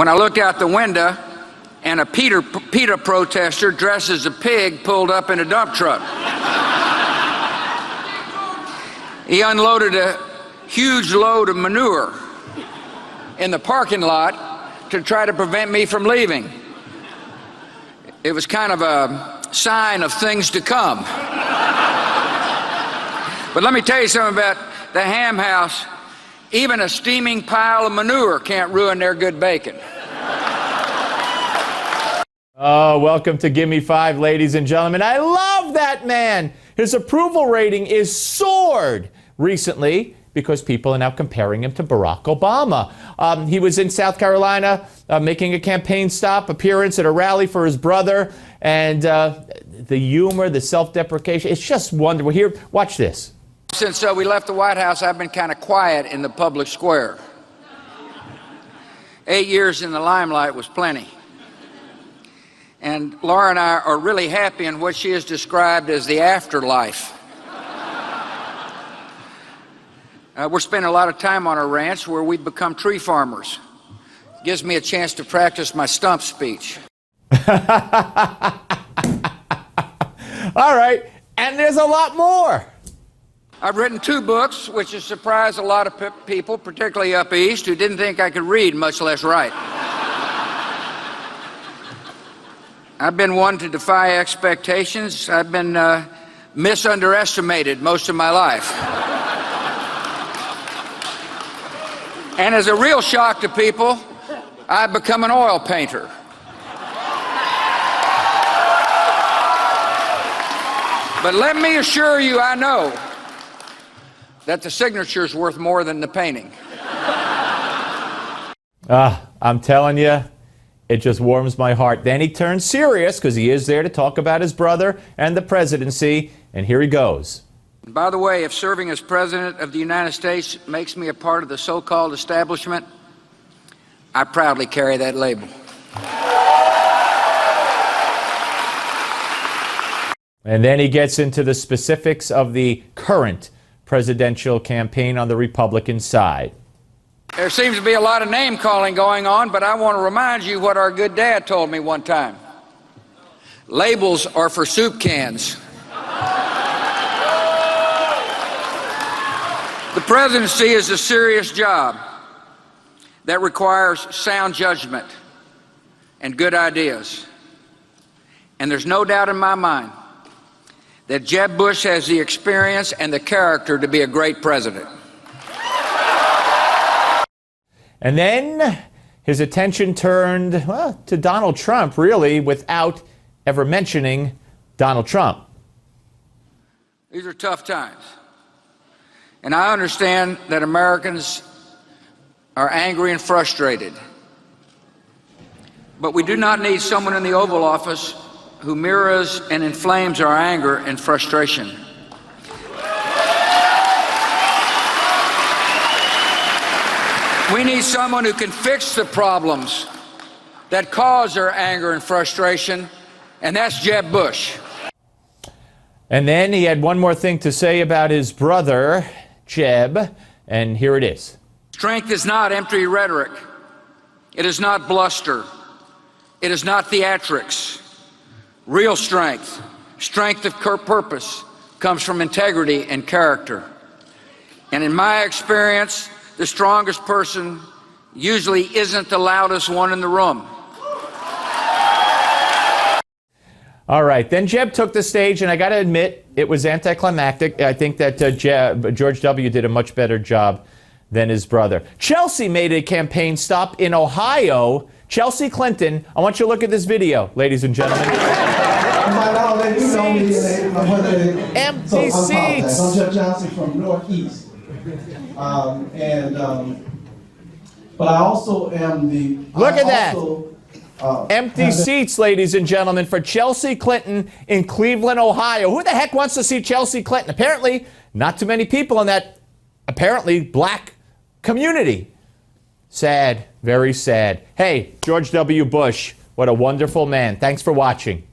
when I looked out the window and a PETA protester dressed as a pig pulled up in a dump truck. He unloaded a huge load of manure in the parking lot to try to prevent me from leaving. It was kind of a sign of things to come. But let me tell you something about the Ham House. Even a steaming pile of manure can't ruin their good bacon. Oh, welcome to Gimme 5, ladies and gentlemen. I love that man. His approval rating is soared recently because people are now comparing him to Barack Obama. He was in South Carolina making a campaign stop appearance at a rally for his brother. And the humor, the self-deprecation, it's just wonderful. Here, watch this. Since we left the White House, I've been kind of quiet in the public square. 8 years in the limelight was plenty. And Laura and I are really happy in what she has described as the afterlife. We're spending a lot of time on our ranch where we've become tree farmers. Gives me a chance to practice my stump speech. All right, and there's a lot more. I've written 2 books, which has surprised a lot of people, particularly up east, who didn't think I could read, much less write. I've been one to defy expectations. I've been misunderestimated most of my life. And as a real shock to people, I've become an oil painter. But let me assure you, I know that the signature is worth more than the painting. I'm telling you, it just warms my heart. Then he turns serious because he is there to talk about his brother and the presidency. And here he goes. By the way, if serving as president of the United States makes me a part of the so-called establishment, I proudly carry that label. And then he gets into the specifics of the current presidential campaign on the Republican side. There seems to be a lot of name-calling going on, but I want to remind you what our good dad told me one time. Labels are for soup cans. The presidency is a serious job that requires sound judgment and good ideas. And there's no doubt in my mind that Jeb Bush has the experience and the character to be a great president. And then his attention turned, well, to Donald Trump, really, without ever mentioning Donald Trump. These are tough times. And I understand that Americans are angry and frustrated. But we do not need someone in the Oval Office who mirrors and inflames our anger and frustration. We need someone who can fix the problems that cause our anger and frustration, and that's Jeb Bush. And then he had one more thing to say about his brother, Jeb, and here it is. Strength is not empty rhetoric. It is not bluster. It is not theatrics. Real strength, strength of purpose, comes from integrity and character. And in my experience, the strongest person usually isn't the loudest one in the room. All right, then Jeb took the stage, and I got to admit, it was anticlimactic. I think that George W. did a much better job than his brother. Chelsea made a campaign stop in Ohio. Chelsea Clinton, I want you to look at this video, ladies and gentlemen. Empty seats. I'm Jeff Johnson from Northeast. But I also am the... Look at that. Empty seats, ladies and gentlemen, for Chelsea Clinton in Cleveland, Ohio. Who the heck wants to see Chelsea Clinton? Apparently, not too many people in that apparently black community. Sad, very sad. Hey, George W. Bush, what a wonderful man. Thanks for watching.